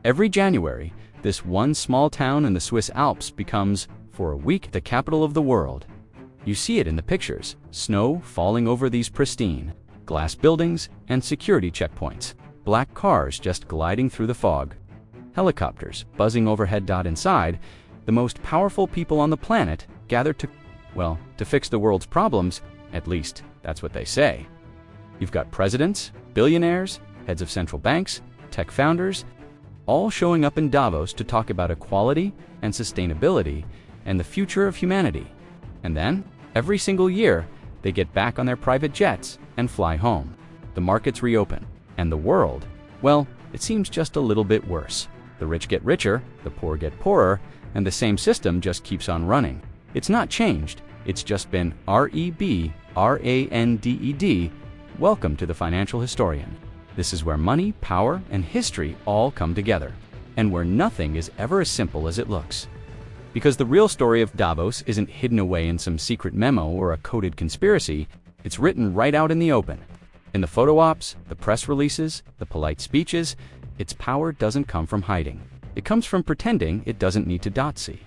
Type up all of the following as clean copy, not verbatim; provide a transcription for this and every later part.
Every January, this one small town in the Swiss Alps becomes, for a week, the capital of the world. You see it in the pictures, snow falling over these pristine, glass buildings and security checkpoints, black cars just gliding through the fog, helicopters buzzing overhead. Inside, the most powerful people on the planet gather to fix the world's problems. At least, that's what they say. You've got presidents, billionaires, heads of central banks, tech founders, all showing up in Davos to talk about equality and sustainability and the future of humanity. And then, every single year, they get back on their private jets and fly home. The markets reopen, and the world, it seems just a little bit worse. The rich get richer, the poor get poorer, and the same system just keeps on running. It's not changed, it's just been rebranded. Welcome to the Financial Historian. This is where money, power, and history all come together, and where nothing is ever as simple as it looks. Because the real story of Davos isn't hidden away in some secret memo or a coded conspiracy, it's written right out in the open. In the photo ops, the press releases, the polite speeches, its power doesn't come from hiding. It comes from pretending it doesn't need to .see.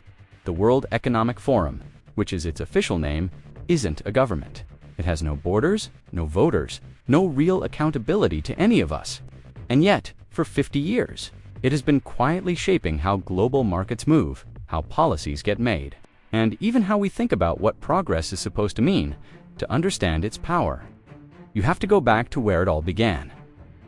The World Economic Forum, which is its official name, isn't a government. It has no borders, no voters, no real accountability to any of us. And yet, for 50 years, it has been quietly shaping how global markets move, how policies get made, and even how we think about what progress is supposed to mean to understand its power. You have to go back to where it all began.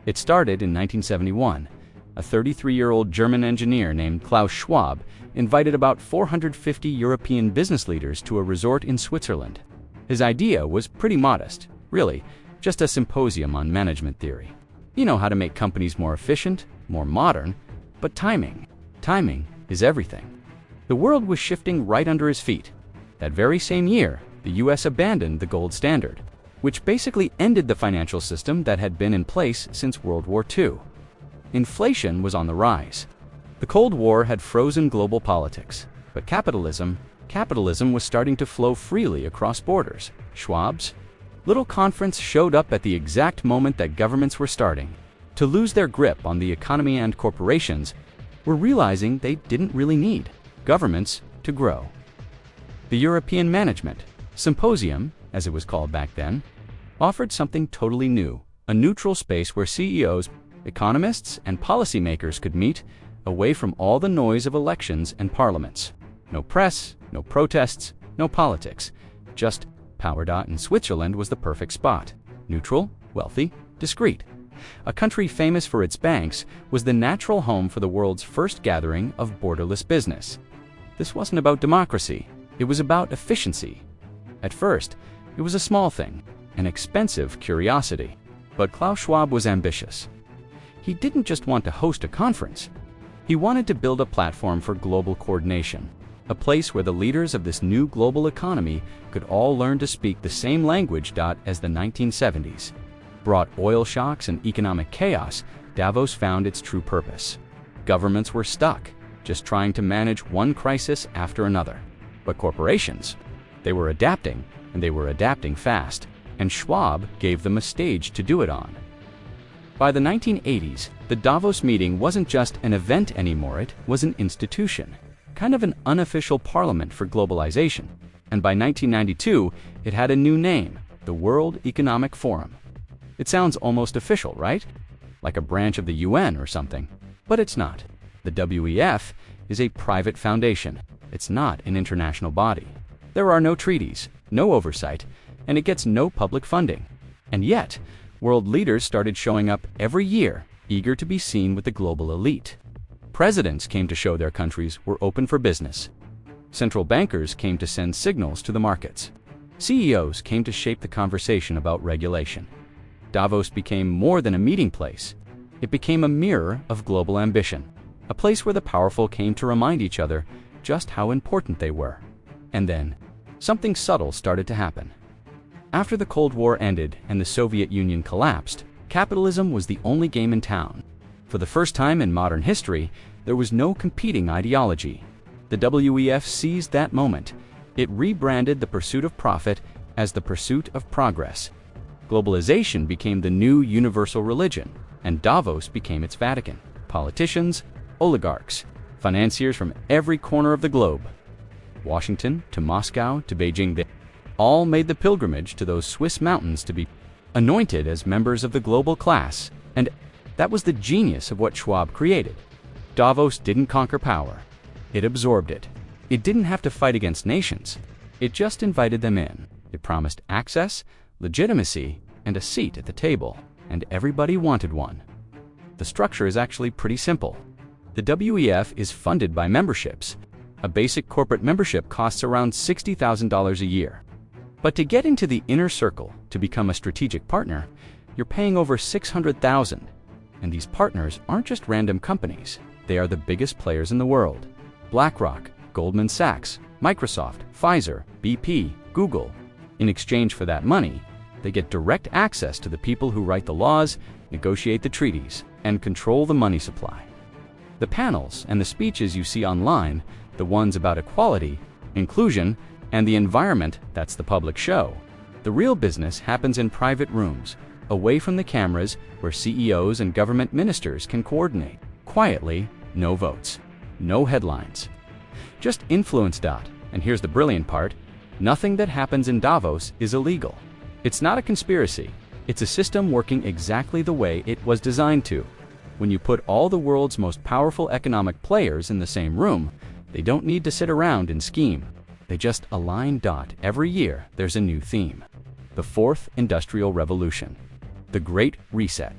It started in 1971. A 33-year-old German engineer named Klaus Schwab invited about 450 European business leaders to a resort in Switzerland. His idea was pretty modest, really, just a symposium on management theory. You know how to make companies more efficient, more modern, but timing is everything. The world was shifting right under his feet. That very same year, the US abandoned the gold standard, which basically ended the financial system that had been in place since World War II. Inflation was on the rise. The Cold War had frozen global politics, but capitalism was starting to flow freely across borders. Schwab's little conference showed up at the exact moment that governments were starting to lose their grip on the economy, and corporations were realizing they didn't really need governments to grow. The European Management Symposium, as it was called back then, offered something totally new, a neutral space where CEOs, economists, and policymakers could meet, away from all the noise of elections and parliaments. No press, no protests, no politics, just power. In Switzerland was the perfect spot. Neutral, wealthy, discreet. A country famous for its banks was the natural home for the world's first gathering of borderless business. This wasn't about democracy, it was about efficiency. At first, it was a small thing, an expensive curiosity. But Klaus Schwab was ambitious. He didn't just want to host a conference. He wanted to build a platform for global coordination, a place where the leaders of this new global economy could all learn to speak the same language as the 1970s. Brought oil shocks and economic chaos, Davos found its true purpose. Governments were stuck, just trying to manage one crisis after another. But corporations, they were adapting, and they were adapting fast, and Schwab gave them a stage to do it on. By the 1980s, the Davos meeting wasn't just an event anymore, it was an institution, kind of an unofficial parliament for globalization. And by 1992, it had a new name, the World Economic Forum. It sounds almost official, right? Like a branch of the UN or something. But it's not. The WEF is a private foundation. It's not an international body. There are no treaties, no oversight, and it gets no public funding. And yet, world leaders started showing up every year, eager to be seen with the global elite. Presidents came to show their countries were open for business. Central bankers came to send signals to the markets. CEOs came to shape the conversation about regulation. Davos became more than a meeting place. It became a mirror of global ambition, a place where the powerful came to remind each other just how important they were. And then, something subtle started to happen. After the Cold War ended and the Soviet Union collapsed, capitalism was the only game in town. For the first time in modern history, there was no competing ideology. The WEF seized that moment. It rebranded the pursuit of profit as the pursuit of progress. Globalization became the new universal religion, and Davos became its Vatican. Politicians, oligarchs, financiers from every corner of the globe. Washington to Moscow to Beijing, they all made the pilgrimage to those Swiss mountains to be anointed as members of the global class, and that was the genius of what Schwab created. Davos didn't conquer power. It absorbed it. It didn't have to fight against nations. It just invited them in. It promised access, legitimacy, and a seat at the table, and everybody wanted one. The structure is actually pretty simple. The WEF is funded by memberships. A basic corporate membership costs around $60,000 a year. But to get into the inner circle, to become a strategic partner, you're paying over $600,000. And these partners aren't just random companies. They are the biggest players in the world. BlackRock, Goldman Sachs, Microsoft, Pfizer, BP, Google. In exchange for that money, they get direct access to the people who write the laws, negotiate the treaties, and control the money supply. The panels and the speeches you see online, the ones about equality, inclusion, and the environment, that's the public show. The real business happens in private rooms, away from the cameras, where CEOs and government ministers can coordinate. Quietly, no votes, no headlines. Just influence. And here's the brilliant part, nothing that happens in Davos is illegal. It's not a conspiracy. It's a system working exactly the way it was designed to. When you put all the world's most powerful economic players in the same room, they don't need to sit around and scheme. They just align. Every year, there's a new theme. The Fourth Industrial Revolution. The Great Reset.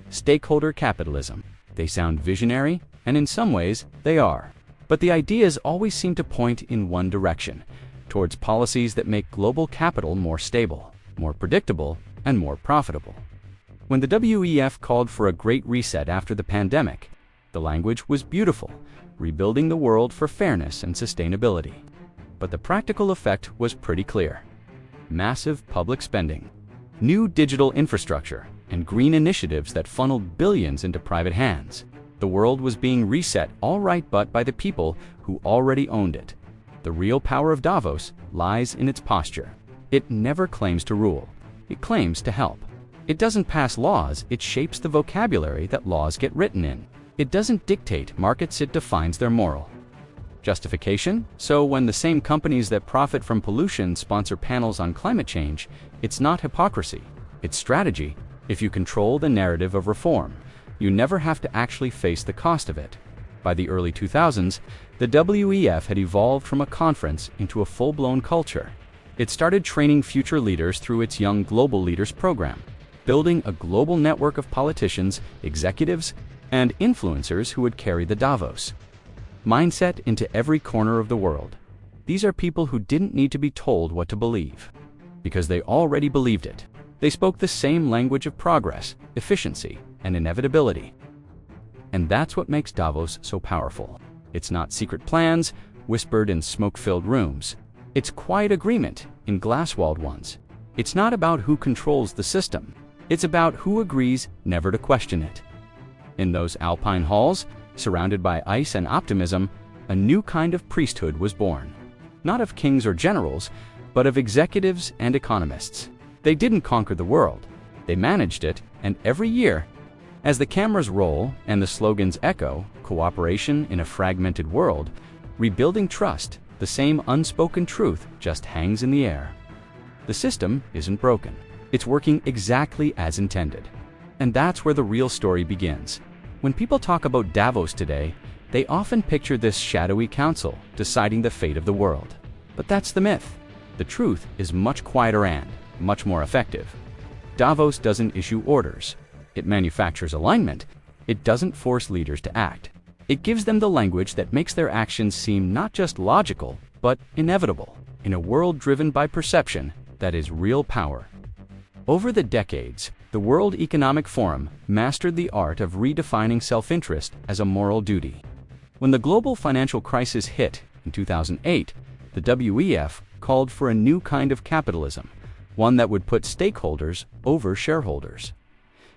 Stakeholder Capitalism. They sound visionary, and in some ways, they are. But the ideas always seem to point in one direction, towards policies that make global capital more stable, more predictable, and more profitable. When the WEF called for a great reset after the pandemic, the language was beautiful, rebuilding the world for fairness and sustainability. But the practical effect was pretty clear. Massive public spending, new digital infrastructure, and green initiatives that funneled billions into private hands. The world was being reset all right, but by the people who already owned it. The real power of Davos lies in its posture. It never claims to rule. It claims to help. It doesn't pass laws, it shapes the vocabulary that laws get written in. It doesn't dictate markets, it defines their moral. Justification? So when the same companies that profit from pollution sponsor panels on climate change, it's not hypocrisy, it's strategy. If you control the narrative of reform, you never have to actually face the cost of it. By the early 2000s, the WEF had evolved from a conference into a full-blown culture. It started training future leaders through its Young Global Leaders program, building a global network of politicians, executives, and influencers who would carry the Davos mindset into every corner of the world. These are people who didn't need to be told what to believe, because they already believed it. They spoke the same language of progress, efficiency, and inevitability. And that's what makes Davos so powerful. It's not secret plans whispered in smoke-filled rooms. It's quiet agreement in glass-walled ones. It's not about who controls the system. It's about who agrees never to question it. In those alpine halls, surrounded by ice and optimism, a new kind of priesthood was born. Not of kings or generals, but of executives and economists. They didn't conquer the world. They managed it, and every year, as the cameras roll and the slogans echo, cooperation in a fragmented world, rebuilding trust, the same unspoken truth just hangs in the air. The system isn't broken. It's working exactly as intended. And that's where the real story begins. When people talk about Davos today, they often picture this shadowy council deciding the fate of the world. But that's the myth. The truth is much quieter and much more effective. Davos doesn't issue orders. It manufactures alignment. It doesn't force leaders to act. It gives them the language that makes their actions seem not just logical, but inevitable. In a world driven by perception, that is real power. Over the decades, the World Economic Forum mastered the art of redefining self-interest as a moral duty. When the global financial crisis hit in 2008, the WEF called for a new kind of capitalism, one that would put stakeholders over shareholders.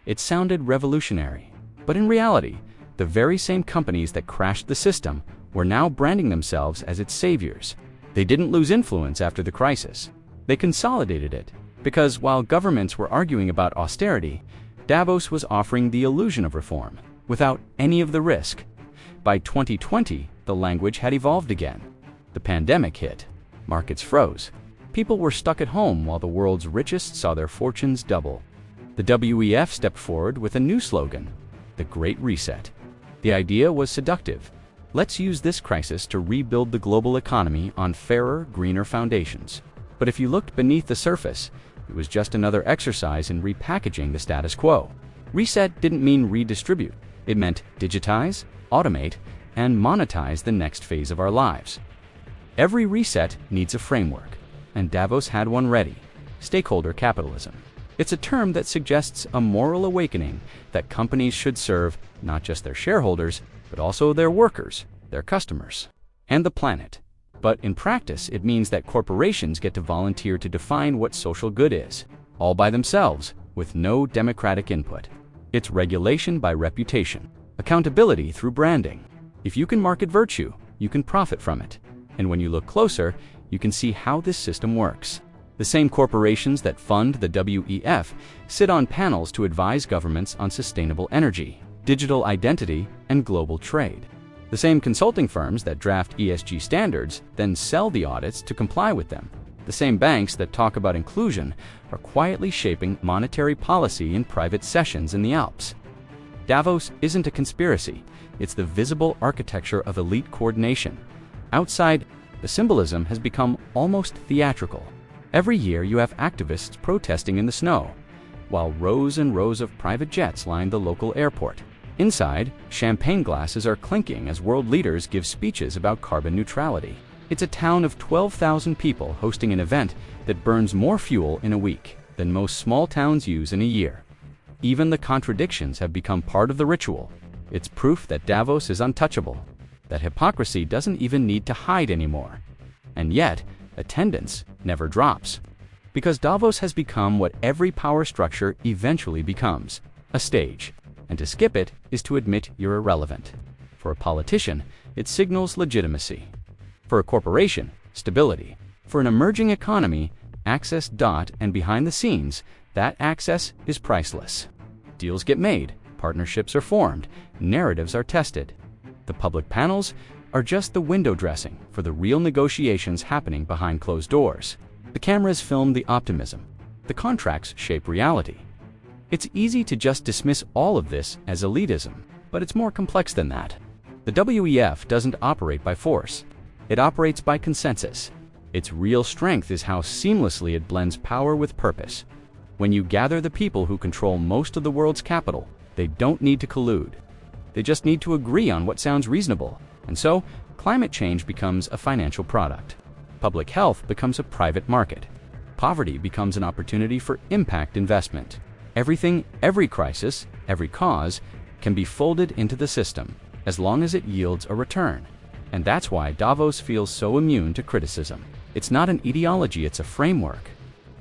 It sounded revolutionary, but in reality, the very same companies that crashed the system were now branding themselves as its saviors. They didn't lose influence after the crisis. They consolidated it, because while governments were arguing about austerity, Davos was offering the illusion of reform, without any of the risk. By 2020, the language had evolved again. The pandemic hit. Markets froze. People were stuck at home while the world's richest saw their fortunes double. The WEF stepped forward with a new slogan, the Great Reset. The idea was seductive. Let's use this crisis to rebuild the global economy on fairer, greener foundations. But if you looked beneath the surface, it was just another exercise in repackaging the status quo. Reset didn't mean redistribute. It meant digitize, automate, and monetize the next phase of our lives. Every reset needs a framework, and Davos had one ready: stakeholder capitalism. It's a term that suggests a moral awakening that companies should serve not just their shareholders, but also their workers, their customers, and the planet. But in practice, it means that corporations get to volunteer to define what social good is, all by themselves, with no democratic input. It's regulation by reputation, accountability through branding. If you can market virtue, you can profit from it. And when you look closer, you can see how this system works. The same corporations that fund the WEF sit on panels to advise governments on sustainable energy, digital identity, and global trade. The same consulting firms that draft ESG standards then sell the audits to comply with them. The same banks that talk about inclusion are quietly shaping monetary policy in private sessions in the Alps. Davos isn't a conspiracy, it's the visible architecture of elite coordination. Outside, the symbolism has become almost theatrical. Every year you have activists protesting in the snow, while rows and rows of private jets line the local airport. Inside, champagne glasses are clinking as world leaders give speeches about carbon neutrality. It's a town of 12,000 people hosting an event that burns more fuel in a week than most small towns use in a year. Even the contradictions have become part of the ritual. It's proof that Davos is untouchable, that hypocrisy doesn't even need to hide anymore. And yet, attendance never drops. Because Davos has become what every power structure eventually becomes, a stage. And to skip it is to admit you're irrelevant. For a politician, it signals legitimacy. For a corporation, stability. For an emerging economy, access. And behind the scenes, that access is priceless. Deals get made, partnerships are formed, narratives are tested. The public panels are just the window dressing for the real negotiations happening behind closed doors. The cameras film the optimism. The contracts shape reality. It's easy to just dismiss all of this as elitism, but it's more complex than that. The WEF doesn't operate by force. It operates by consensus. Its real strength is how seamlessly it blends power with purpose. When you gather the people who control most of the world's capital, they don't need to collude. They just need to agree on what sounds reasonable. And so, climate change becomes a financial product. Public health becomes a private market. Poverty becomes an opportunity for impact investment. Everything, every crisis, every cause can be folded into the system as long as it yields a return. And that's why Davos feels so immune to criticism. It's not an ideology, it's a framework.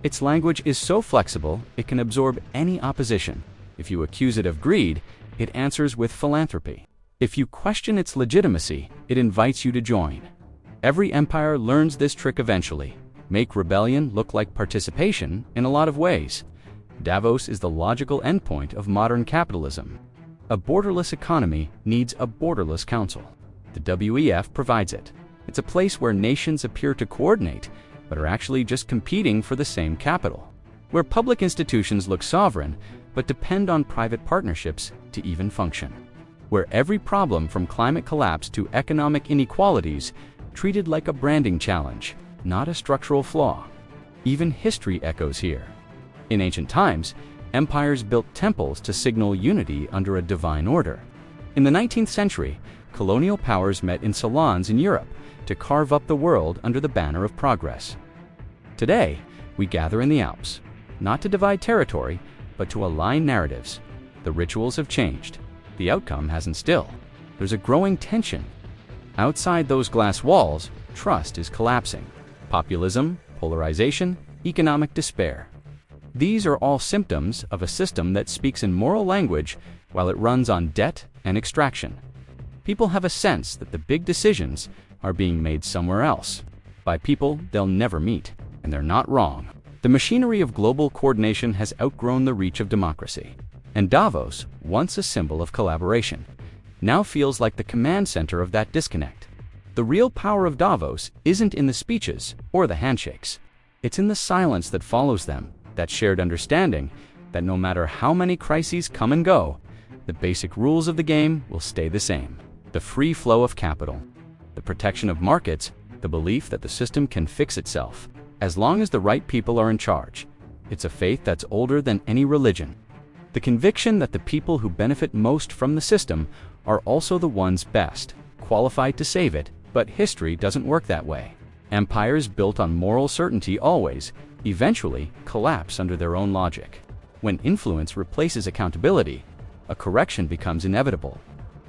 Its language is so flexible, it can absorb any opposition. If you accuse it of greed, it answers with philanthropy. If you question its legitimacy, it invites you to join. Every empire learns this trick eventually. Make rebellion look like participation in a lot of ways. Davos is the logical endpoint of modern capitalism. A borderless economy needs a borderless council. The WEF provides it. It's a place where nations appear to coordinate, but are actually just competing for the same capital. Where public institutions look sovereign, but depend on private partnerships to even function. Where every problem from climate collapse to economic inequalities treated like a branding challenge, not a structural flaw. Even history echoes here. In ancient times, empires built temples to signal unity under a divine order. In the 19th century, colonial powers met in salons in Europe to carve up the world under the banner of progress. Today, we gather in the Alps, not to divide territory, but to align narratives. The rituals have changed. The outcome hasn't still. There's a growing tension. Outside those glass walls, trust is collapsing. Populism, polarization, economic despair. These are all symptoms of a system that speaks in moral language while it runs on debt and extraction. People have a sense that the big decisions are being made somewhere else, by people they'll never meet, and they're not wrong. The machinery of global coordination has outgrown the reach of democracy. And Davos, once a symbol of collaboration, now feels like the command center of that disconnect. The real power of Davos isn't in the speeches or the handshakes. It's in the silence that follows them, that shared understanding that no matter how many crises come and go, the basic rules of the game will stay the same. The free flow of capital, the protection of markets, the belief that the system can fix itself, as long as the right people are in charge. It's a faith that's older than any religion. The conviction that the people who benefit most from the system are also the ones best qualified to save it, but history doesn't work that way. Empires built on moral certainty always, eventually, collapse under their own logic. When influence replaces accountability, a correction becomes inevitable.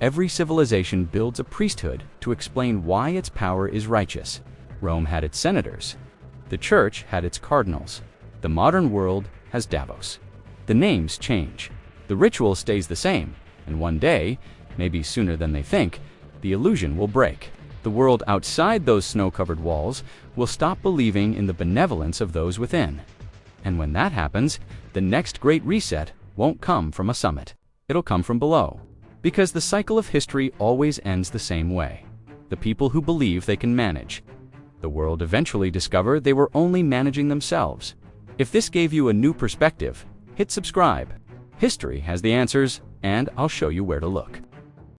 Every civilization builds a priesthood to explain why its power is righteous. Rome had its senators. The church had its cardinals. The modern world has Davos. The names change. The ritual stays the same, and one day, maybe sooner than they think, the illusion will break. The world outside those snow-covered walls will stop believing in the benevolence of those within. And when that happens, the next great reset won't come from a summit. It'll come from below. Because the cycle of history always ends the same way. The people who believe they can manage. The world eventually discover they were only managing themselves. If this gave you a new perspective, hit subscribe. History has the answers, and I'll show you where to look.